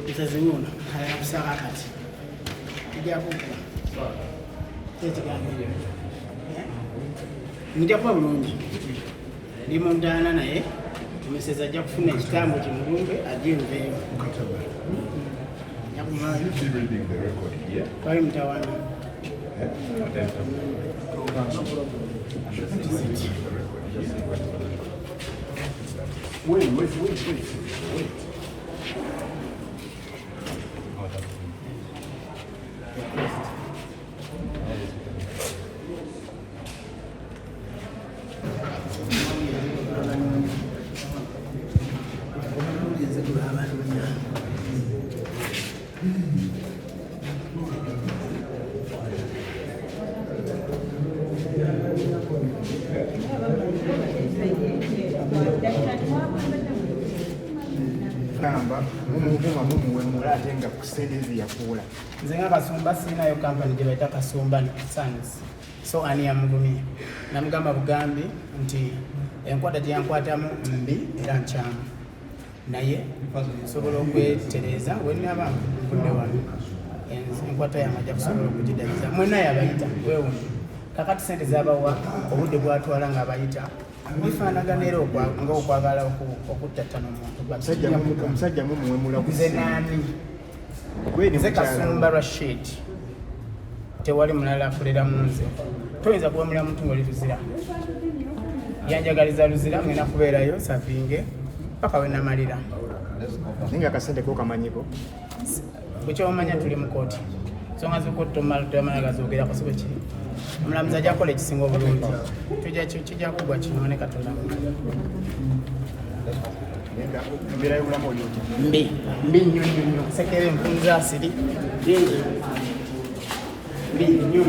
Itazimuno haya kusaka kati. Kijja kuko. Tekiganiro. Nija kwa bulungi. Ndi mundana naye tumeseza ajja kufuna ekitambo kimulumbe ajinveeyo. Kwali mtawana. Wait. Nze nga Kasumba sinayo kampani gye bayita Kasumba Sons. So ani yamugumye. Namugamba bugambi nti enkwata gye yankwatamu mbi era nkyamu. Naye nsobola okwetereza wenaba nvudde wano. Enkwata yange ajja kusobola okugiddabiza. Mwena yabayita weewuunye. Kakati ssente z'abawa obudde bwatwala ng'abayita. Bifaanagana era ng'okwagala okuttattana omuntu. Omusajja mumuwemula nze naani? Nze Kasumba Rashid. Tewali mulala akolera mu nze. Toyinza kuwemula muntu ng'oli luzira. Yanjagaliza luzira ngenda kubeerayo savinge paka we namalira. Ninga akasente ko kamanyiko. Bwe kyomanya tuli mu kooti. Nsonga z'okooti tomala gazogerako si bwe kiri. Omulamuzi ajja kukola ekisinga obulungi. Kijja kugwa kino ne Katonda. Embeera y'obulamu oli otya? Mbi nnyo. Sekere empunza asiri. Mbi nnyo.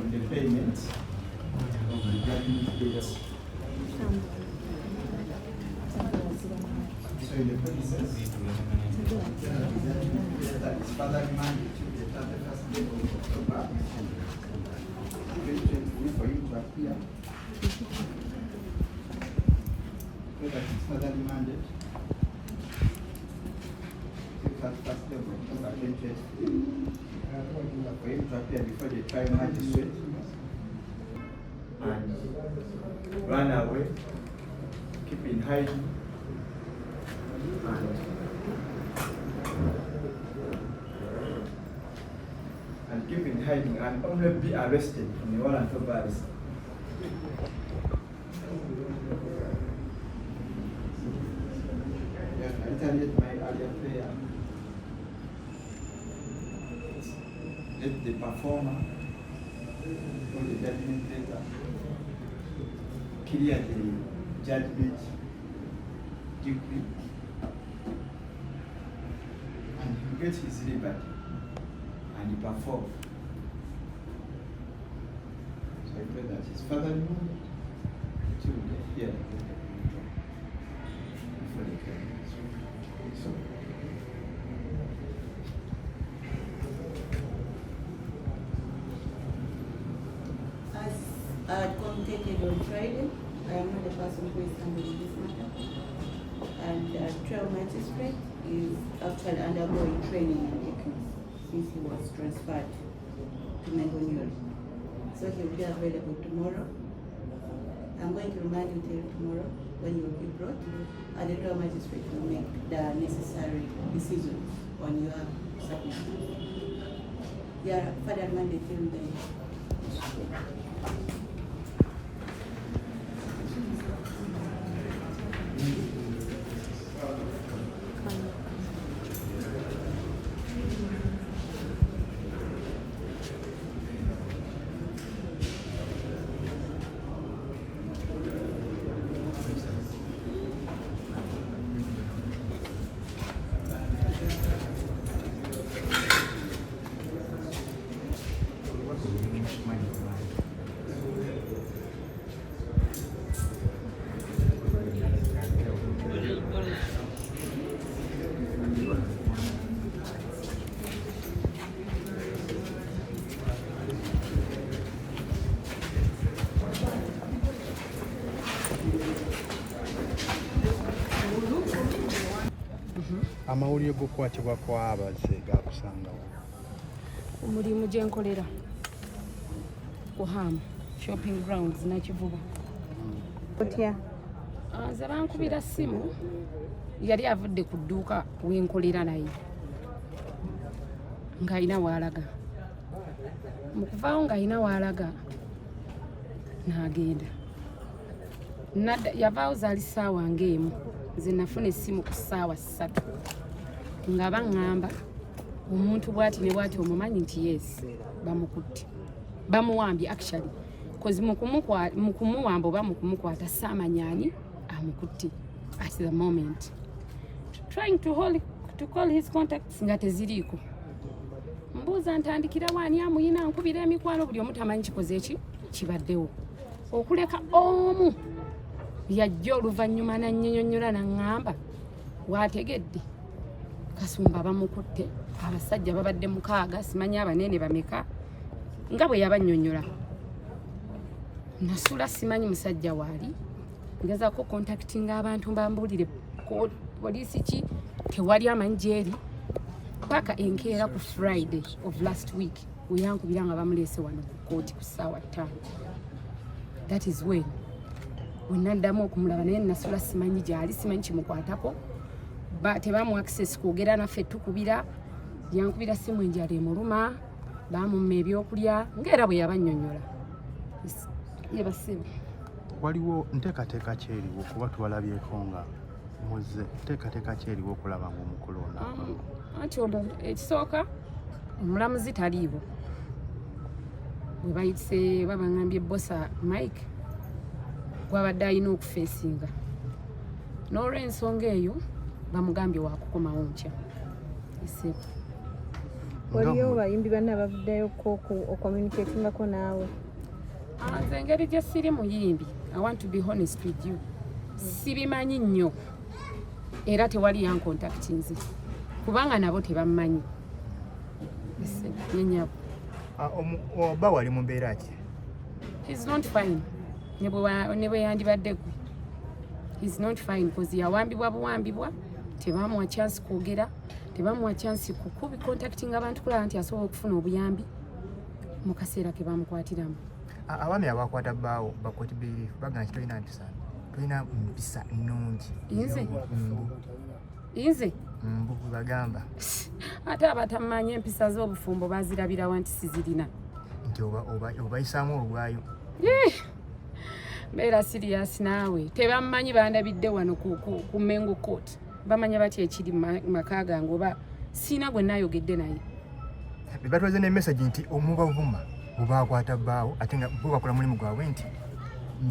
On the payment of the judgment dates. So in the premises, that is further remanded to the 31st day of October 2023 for you to appear. So that is further remanded to the 31st day of October 2023 for him to appear before the trial magistrate and run away, keep in hiding, and keep in hiding and only be arrested in the warrant of arrest. I retaliate my earlier prayer. Let the performer or the judgment letter clear the judgment decree and he gets his liberty and he performs. So I pray that his father-in-law to hear before the case. So available on Friday. I am not the person who is handling this matter. And trial magistrate is actually undergoing training in the case since he was transferred to Mengonyori. So he will be available tomorrow. I'm going to remind you till tomorrow when you will be brought, and the trial magistrate will make the necessary decisions on your submission. Yeah, further mandate till then. Amawulire g'okukwatibwa kw'abazze gaakusangawo. Omulimu gye nkolera ku Ham shopping grounds Nakivuba. Otya? Nze bankubira ssimu yali avudde ku dduuka wenkolera naye ng'alina w'alaga. Mu kuvaawo ng'alina w'alaga n'agenda. Yavaawo zaali ssaawa ng'emu. Nze nafuna essimu ku ssaawa 3 nga baŋŋamba omuntu bw'ati ne bw'ati omumanyi nti yes bamukutte bamuwambye actually cause mu kumuwamba oba mu kumukwata saamanyaani amukutte at the moment trying to call his contacts nga teziriiko. Mbuuza ntandikira waani amuyina nkubira emikwano buli omu tamanyi kikoze eki kibaddewo okuleka omu yajja oluvannyuma nannyonyola naŋŋamba waategedde Kasumba bamukutte abasajja babadde 6 simanyi abanene bameka nga bwe yabannyonnyola. Nasula simanyi musajja waali ngezaako contactinga abantu mbambuulire poliisi ki tewali amanyi gyeri paka enkeera ku Friday of last week weyankubira nga bamuleese wano ku kooti ku ssaawa 5. That is when wenaddamu okumulaba naye nasula simanyi gyali simanyi kimukwatako tebamu access kwogera naffe tukubira yankubira simu enjala emuluma bamumma ebyokulya ng'era bwe yabannyonnyola. Yebasiba waliwo nteekateeka kyeriwo kuba tuwalabyeko nga muzze nteekateeka kyeriwo okulaba ng'omukulu ono anti ekisooka omulamuzi taliiwo bwe bayise babaŋŋambye bosa Mike gwabadde alina okufeesinga n'olw'ensonga eyo bamugambye wakukomawo nkya. Waliyo bayimbi banna abavuddeyo ocommunicatingako naawe? Nze engeri gye siri muyimbi, I want to be honest with you, sibimanyi nnyo era tewali yankontakti nze kubanga nabo tebammanyi. Nyenyabo Oba wali mu mbeera ki? He's not fine. Ne bwe yandibadde gwe he's not fine because yawambibwa tebamuwa chance kwogera tebamuwa chance kukubi contacting abantu kulaba nti asobola okufuna obuyambi mu kaseera ke bamukwatiramu. Abaami abakwata bbaawo bakooti biriifu bagamba nti tolina mpisa nnungi. Inze mbu bagamba ate abatamanyi empisa z'obufumbo bazirabirawa nti sizirina nti obayisaamu olwayo. Beera serious naawe tebammanyi bandabidde wano ku Mengo Court bamanya batya ekiri maka gange oba siina gwe naayogedde naye. Bebatwaze ne message nti omubavuma bw'akwata bbaawo ate nga bo bakola mulimu gwabwe nti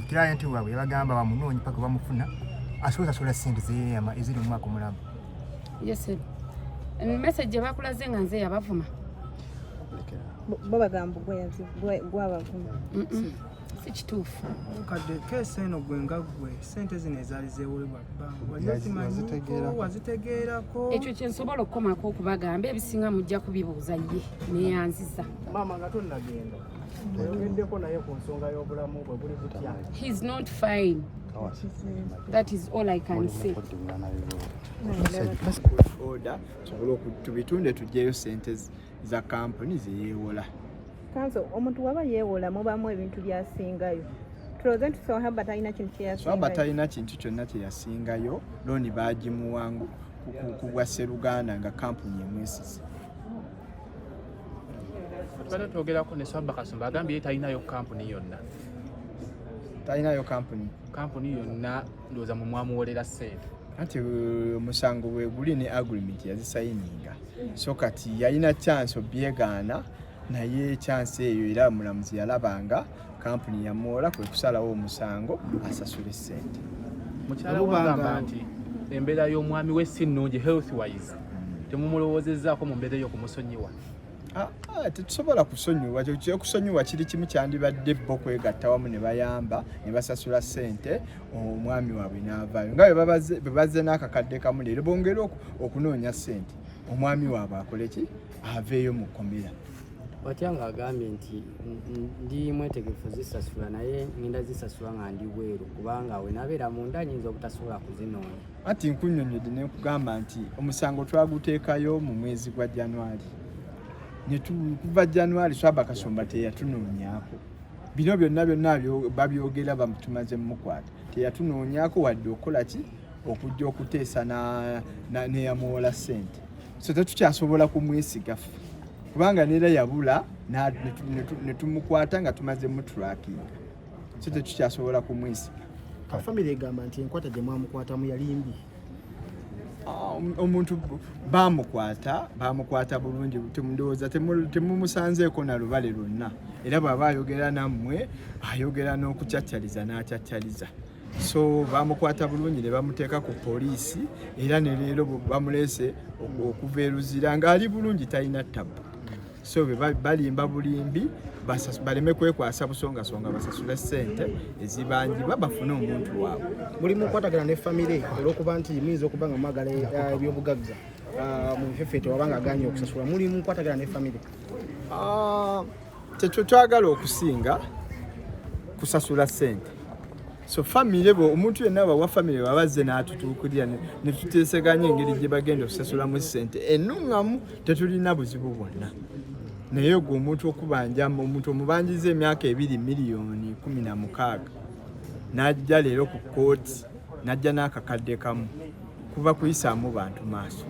client waabwe yabagamba bamunoonyi paka bamufuna asobola sola ssente zeeyama eziri mu mwaka omulamu. Yes message gye bakulaze nga nze yabavuma bo bagamba gwabavuma. si kituufu. Kadde keesi eno gwe nga gwe ssente zino ezaali zeewolebwa bbanga wazitegeerako. Ekyo kye nsobola okukomako okubagamba ebisinga mujja kubibuuza ye neyanziza. Maama nga tonnagenda oyogeddeko naye ku nsonga y'obulamu bwe buli butya. He's not fine. That is all I can say. Order tusobole tubitunde tujjeyo ssente za kampuni zeyeewola. Kanso omuntu waba yeewola mubamu ebintu byasingayo. Tulowooza nti Swaba talina kintu kye yasingayo. Swaba talina kintu kyonna kye yasingayo, looni baagimuwangu ku bwa Sseruganda nga kampuni emwesize. Tubadde twogerako ne Swaba Kasumba agambye ye talinayo kampuni yonna. Talinayo kampuni. Kampuni yonna ndowooza mu mwamuwolera ssente. Anti omusango bwe guli ne agreement yazisayininga. So kati yalina chance obyegaana naye chance eyo era mulamuzi yalabanga kampuni yamuwola kwe kusalawo omusango asasule ssente. Mukyala wagamba nti embeera y'omwami we si nnungi health wise. Temumulowoozezaako mu mbeera y'okumusonyiwa. Tetusobola kusonyiwa. Kusonyiwa kiri kimu kyandibadde bo kwegatta wamu ne bayamba ne basasula ssente omwami waabwe n'avaayo. Nga bwe bazze n'akakadde kamu leero bongera okunoonya ssente omwami waabwe akole ki aveeyo mu kkomera. Watyanga agambye nti ndi mwetegefu zisasula naye ngenda zisasula nga ndi bweru kubanga we nabeera munda nyinza obutasobola kuzinoonya. Anti nkunnyonnyodde ne nkugamba nti omusango twaguteekayo mu mwezi gwa January. Kuva January Swaba Kasumba teyatunoonyaako. Bino byonna babyogera bamutumaze mukwata. Teyatunoonyaako wadde okola ki okujja okuteesa neyamuwola ssente. So tetukyasobola kumwesiga ffe. Kubanga neera yabula ne tumukwata nga tumaze mu tracking. So tetukyasobola kumwesiga. Family egamba nti enkwata gye mwamukwatamu yali mbi. Omuntu bamukwata bulungi ndowooza temumusanzeeko na lubale lwonna era bw'aba ayogera nammwe ayogera n'okukyatyaliza n'akyatyaliza. So bamukwata bulungi ne bamuteeka ku poliisi era ne leero bamuleese okuva e Luzira ng'ali bulungi talina ttabu. So balimba bulimbi baleme kwekwasa busongasonga basasule ssente ezibangibwa bafune omuntu waabwe. Muli mukwatagana ne family olw'okuba nti muyinza okuba nga mwagala ebyobugagga mu bifefeete wabanga aganye okusasula. Muli mukwatagana ne family? Twagala okusinga kusasula ssente. So family omuntu yenna wa family babazze n'atutuukirira ne tuteeseganya engeri gye bagenda okusasulamu ssente ennuŋŋamu tetulina buzibu bwonna. Naye gwe omuntu okubanja omuntu omubanjiza emyaka 2 miliyoni 16 n'ajja leero ku kooti n'ajja n'akakadde kamu kuba kuyisaamu bantu maaso.